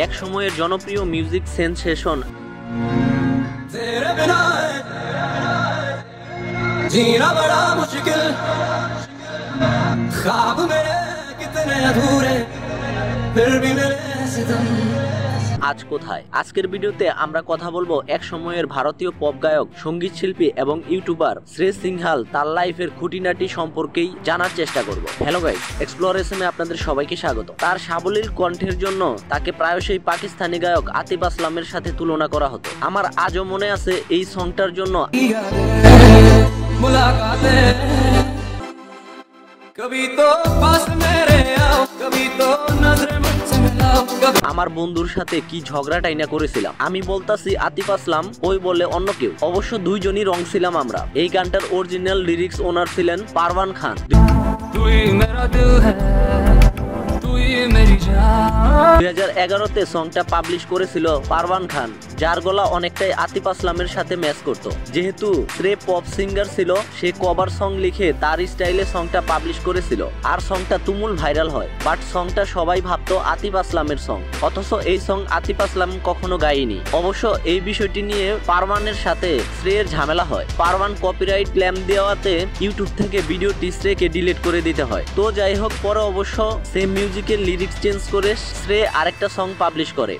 এক সময়ের জনপ্রিয় মিউজিক সেন্সেশন আজ কোথায়? আজকের ভিডিওতে আমরা কথা বলবো এক সময়ের ভারতীয় পপ গায়ক, সঙ্গীত শিল্পী এবং ইউটিউবার শ্রেয় সিংহাল তার লাইফের খুঁটিনাটি সম্পর্কেই জানার চেষ্টা করব। হ্যালো গাইস, এক্সপ্লোরেশনে আপনাদের সবাইকে স্বাগত। তার সাবলীল কণ্ঠের জন্য তাকে প্রায়শই পাকিস্তানি গায়ক আতিফ আসলামের সাথে তুলনা করা হতো। আমার আজও মনে আছে এই সংটার জন্য আমার বন্ধুর সাথে কি ঝগড়া টাইনা করেছিলাম। আমি বলতাছি আতিফ আসলাম, ওই বলে অন্য কেউ। অবশ্য দুইজনই রং ছিলাম আমরা। এই গানটার অরিজিনাল লিরিক্স ওনার ছিলেন পারওয়ান খান। 2011-তে সংটা পাবলিশ করেছিল পারওয়ান খান, যার গলা অনেকটাই আতিফ আসলামের সাথে ম্যাচ করত। যেহেতু শ্রেয় পপ সিঙ্গার ছিল, সে কভার সং লিখে তার স্টাইলে সংটা পাবলিশ করেছিল, আর সংটা তুমুল ভাইরাল হয়। বাট সংটা সবাই ভাবতো আতিফ আসলামের সং, অথচ এই সং আতিফ আসলাম কখনো গায়নি। অবশ্য এই বিষয়টি নিয়ে পারওয়ানের সাথে শ্রেয়ের ঝামেলা হয়। পারওয়ান কপিরাইট ক্লেম দেওয়াতে ইউটিউব থেকে ভিডিওটি শ্রেয়কে ডিলিট করে দিতে হয়। তো যাই হোক, পরে অবশ্য সেম মিউজিকের লিরিক্স চেঞ্জ করে শ্রেয় আরেকটা সং পাবলিশ করে।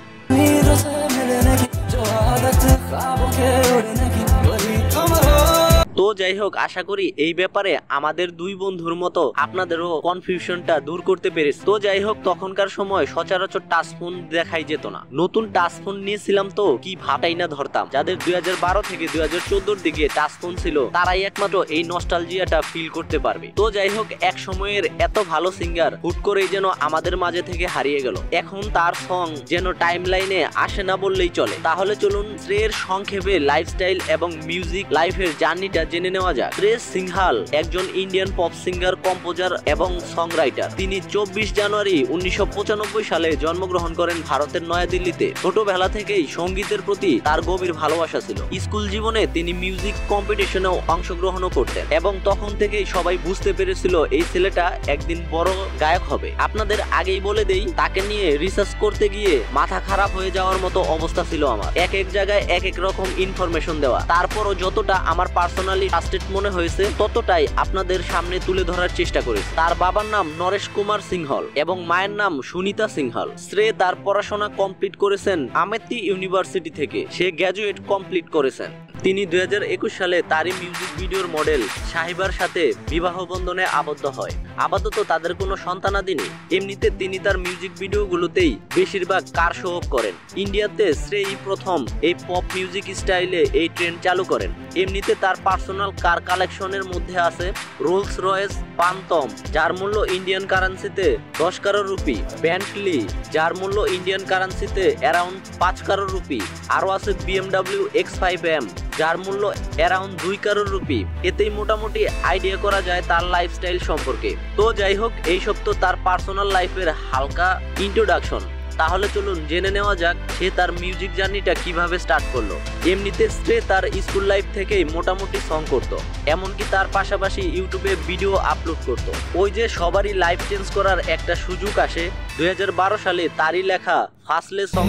তো যাই হোক, আশা করি এই ব্যাপারে আমাদের দুই বন্ধুর মতো আপনাদেরও কনফিউশনটা দূর করতে পেরেছি। তো যাই হোক, তখনকার সময় সচরাচর টাচফোন দেখাই যেত না। নতুন টাচফোন নিয়েছিলাম তো কি ভাবটাই না ধরতাম। যাদের 2012 থেকে 2014-র দিকে টাচফোন ছিল, তারাই একমাত্র এই নস্টালজিয়াটা ফিল করতে পারবে। তো যাই হোক, এক সময়ের এত ভালো সিঙ্গার হুট করেই যেন আমাদের মাঝে থেকে হারিয়ে গেল। এখন তার সং যেন টাইম লাইনে আসে না বললেই চলে। তাহলে চলুন শ্রেয়ের সংক্ষেপে লাইফস্টাইল এবং মিউজিক লাইফের জার্নিটা জেনে নেওয়া যাক। শ্রেয় সিংহাল একজন ইন্ডিয়ান পপ সিঙ্গার, কম্পোজার এবং সংরাইটার। তিনি 24 জানুয়ারি 1995 সালে জন্মগ্রহণ করেন ভারতের নয়াদিল্লিতে। ছোটবেলা থেকেই সঙ্গীতের প্রতি তার গভীর ভালোবাসা ছিল। স্কুল জীবনে তিনি মিউজিক কম্পিটিশনেও অংশগ্রহণও করতেন এবং তখন থেকেই সবাই বুঝতে পেরেছিল এই ছেলেটা একদিন বড় গায়ক হবে। আপনাদের আগেই বলে দেই, তাকে নিয়ে রিসার্চ করতে গিয়ে মাথা খারাপ হয়ে যাওয়ার মতো অবস্থা ছিল আমার। এক এক জায়গায় এক এক রকম ইনফরমেশন দেওয়া। তারপরও যতটা আমার পার্সোনালি ট্রাস্টেড মনে হয়েছে ততটাই আপনাদের সামনে তুলে ধরার চেষ্টা করেছে। তার বাবার নাম নরেশ কুমার সিংহল এবং মায়ের নাম সুনিতা সিংহল। শ্রেয় তার পড়াশোনা কমপ্লিট করেছেন আমেথি ইউনিভার্সিটি থেকে। সে গ্র্যাজুয়েট কমপ্লিট করেছেন। তিনি 2021 সালে তারই মিউজিক ভিডিওর মডেল সাহিবার সাথে বিবাহ বন্ধনে আবদ্ধ হয়। আপাতত তাদের কোনো সন্তানাদি নেই। এমনিতে তিনি তার মিউজিক ভিডিওগুলোতেই বেশিরভাগ কার শো অফ করেন। ইন্ডিয়াতে শ্রেয় প্রথম এই পপ মিউজিক স্টাইলে এই ট্রেন্ড চালু করেন। এমনিতে তার পার্সোনাল কার কালেকশনের মধ্যে আছে রোলস রয়েস পান্থম, যার মূল্য ইন্ডিয়ান কারেন্সিতে 10 কারোর রুপি, বেন্টলি, যার মূল্য ইন্ডিয়ান কারেন্সিতে অ্যারাউন্ড 5 কারোর রুপি, আরও আছে BMW X5M, যার মূল্য অ্যারাউন্ড 2 কারোর রুপি। এতেই মোটামুটি আইডিয়া করা যায় তার লাইফস্টাইল সম্পর্কে। তো যাই হোক, এইসব তো তার পার্সোনাল লাইফের হালকা ইন্ট্রোডাকশন। তাহলে চলুন জেনে নেওয়া যাক সে তার মিউজিক জার্নিটা কিভাবে স্টার্ট করলো। এমনিতে শ্রেয় তার স্কুল লাইফ থেকেই মোটামুটি সং করতো, এমনকি তার পাশাপাশি ইউটিউবে ভিডিও আপলোড করতো। ওই যে সবারই লাইফ চেঞ্জ করার একটা সুযোগ আসে, 2012 সালে তারই লেখা ফাসলে সং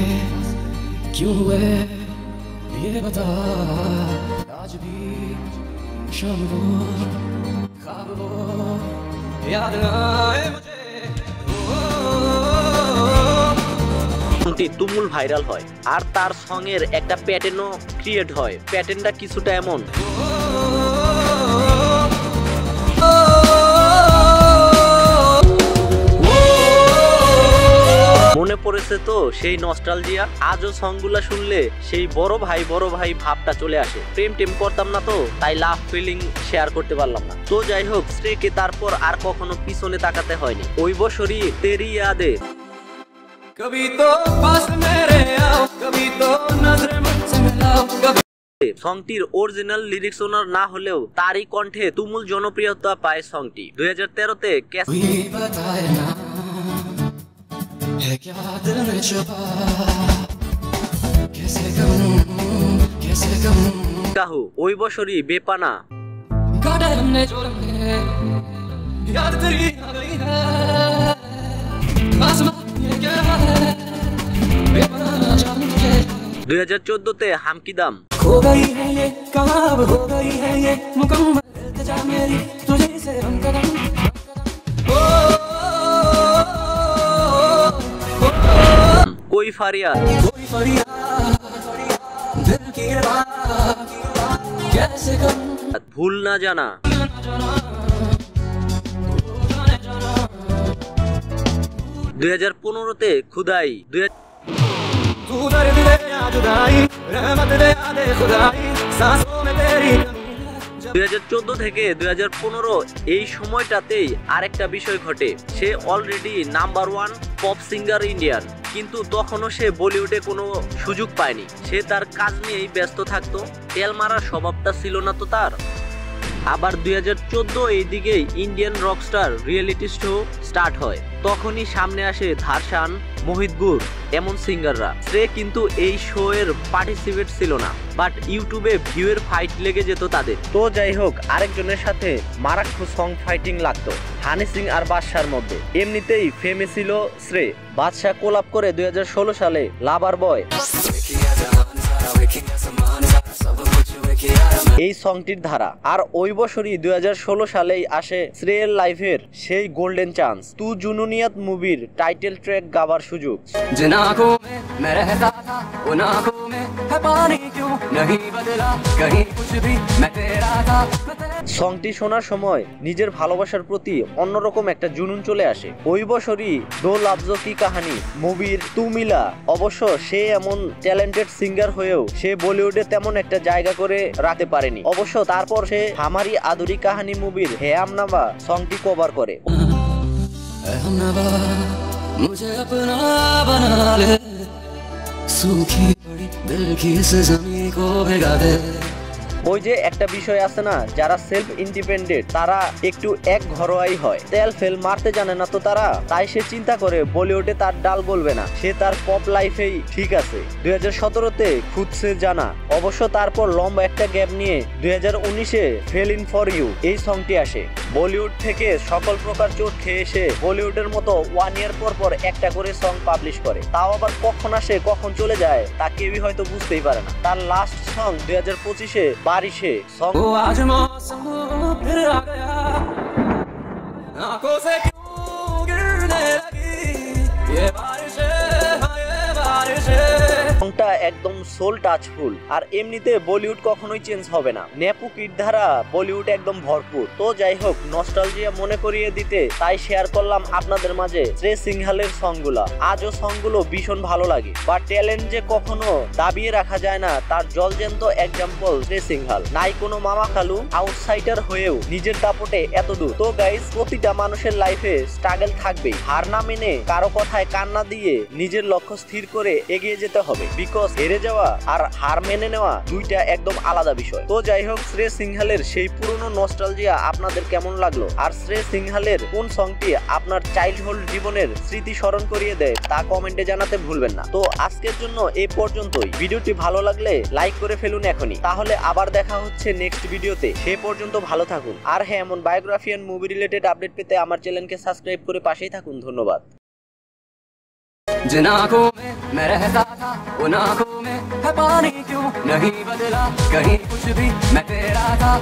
তুমুল ভাইরাল হয়, আর তার সং এর একটা প্যাটার্নও ক্রিয়েট হয়। প্যাটার্নটা কিছুটা এমন। মনে পড়েছে তো সেই নস্টালজিয়া? আজও সংগুলা শুনলে সেই বড় ভাই ভাবটা চলে আসে। প্রেম টেম করতাম না তো, তাই লাভ ফিলিং শেয়ার করতে পারলাম না। তো যাই হোক, শ্রেয়কে তারপর আর কখনো পিছনে তাকাতে হয়নি। ওই বছরই তেরি ইয়াদে সংটির অরিজিনাল লিরিক্স ওনার না হলেও তারই কণ্ঠে তুমুল জনপ্রিয়তা পায় সংটি। 2013-তে কাহু, ওই বছরই বেপানা, 2014-তে হামকি দাম। कोई फरियाद, भूल ना जाना। 2015-তে खुदाई। 2014 থেকে 2015 এই সময়টাতেই আরেকটা বিষয় ঘটে। সে already number 1 pop singer Indian, কিন্তু তখনও সে বলিউডে কোনো সুযোগ পায়নি। সে তার কাজ নিয়েই ব্যস্ত থাকতো, তেল মারার স্বভাবটা ছিল না তো তার। আবার 2014 এই দিকেই Indian Rockstar reality show start হয়। তখনই সামনে আসে ধারসান, মোহিত গুর এমন সিঙ্গাররা। সে কিন্তু এই শো এর পার্টিসিপেট ছিল না, বাট ইউটিউবে ভিউয়ের ফাইট লেগে যেত তাদের। তো যাই হোক, আরেকজনের সাথে মারাত্মক সং ফাইটিং লাগতো হানি সিং আর বাদশার মধ্যে। এমনিতেই ফেমে ছিল শ্রে। বাদশা কোলাপ করে 2016 সালে লাভার বয় এই সংটির ধারা। আর ওই বছরই 2016 সালেই আসে শ্রেয়ের লাইফের সেই গোল্ডেন চান্স। তু জুনুনিয়াত মুভির টাইটেল ট্র্যাক গাবার সুযোগ। সংটি শোনার সময় নিজের ভালোবাসার প্রতি অন্যরকম একটা জুনুন চলে আসে। ওই বছরই দো লাফজো কি কাহানি মুভির তু মিলা। অবশ্য সে এমন ট্যালেন্টেড সিঙ্গার হয়েও সে বলিউডে তেমন একটা জায়গা করে রাখতে পারেনি। অবশ্য তারপর সে হামারি আদুরি কাহানি মুভির হে আমনাবা সংটি কভার করে। मुझे अपना बना ले, सूखी पड़ी दिल की इस ज़मीं को भिगा दे। ওই যে একটা বিষয় আছে না, যারা সেলফ ইন্ডিপেন্ডেন্ট তারা একটু এক ঘরোয়াই হয়, তেল ফেল মারতে জানে না তো তারা। তাই সে চিন্তা করে বলিউডে তার ডাল গলবে না, সে তার পপ লাইফেই ঠিক আছে। 2017-তে খুদ সে জানা। অবশ্য তারপর লম্বা একটা গ্যাপ নিয়ে 2019-এ ফেল ইন ফর ইউ এই সংটি আসে। বলিউড থেকে সকল প্রকার চোট খেয়ে এসে বলিউডের মতো 1 ইয়ার পর পর একটা করে সং পাবলিশ করে। তাও আবার কখন আসে কখন চলে যায় তা কেউই হয়তো বুঝতেই পারে না। তার লাস্ট সং 2025-এ बारिशे सॉन्ग। आज मौसम फिर आ गया, आंखों से क्यों गिरने लगी ये बारिशे, ये बारिशे। সংটা একদম সোল টাচফুল। আর এমনিতে বলিউড কখনোই চেঞ্জ হবে না, নেপু কিড ধারা বলিউড একদম ভরপুর। তো যাই হোক, নস্টালজিয়া মনে করিয়ে দিতে তাই শেয়ার করলাম আপনাদের মাঝে শ্রে সিংহালের সংগুলা। আজও সংগুলো ভীষণ ভালো লাগে, বা ট্যালেন্ট যে কখনো দাবিয়ে রাখা যায় না তার জলজ্যান্ত এক্সাম্পল শ্রে সিংহাল। নাই কোনো মামা খালু, আউটসাইডার হয়েও নিজের দাপটে এত দূর। তো গাইস, প্রতিটা মানুষের লাইফে স্ট্রাগল থাকবেই। হার না মেনে কারো কথায় কান্না দিয়ে নিজের লক্ষ্য স্থির করে এগিয়ে যেতে হবে। বিকজ হেরে যাওয়া আর হার মেনে নেওয়া দুইটা একদম আলাদা বিষয়। তো যাই হোক, শ্রে সিংহালের সেই পুরনো নস্টালজিয়া আপনাদের কেমন লাগলো? আর শ্রে সিংহালের কোন সংটি আপনার চাইল্ডহুড জীবনের স্মৃতি স্মরণ করিয়ে দেয় তা কমেন্টে জানাতে ভুলবেন না। তো আজকের জন্য এই পর্যন্তই। ভিডিওটি ভালো লাগলে লাইক করে ফেলুন এখনই। তাহলে আবার দেখা হচ্ছে নেক্সট ভিডিওতে। সে পর্যন্ত ভালো থাকুন। আর হ্যাঁ, এমন biography and movie related update পেতে আমার চ্যানেলকে সাবস্ক্রাইব করে পাশেই থাকুন। ধন্যবাদ। जिन आँखों में मैं रहता था उन आँखों में है पानी क्यों नहीं बदला, कहीं कुछ भी मैं तेरा था।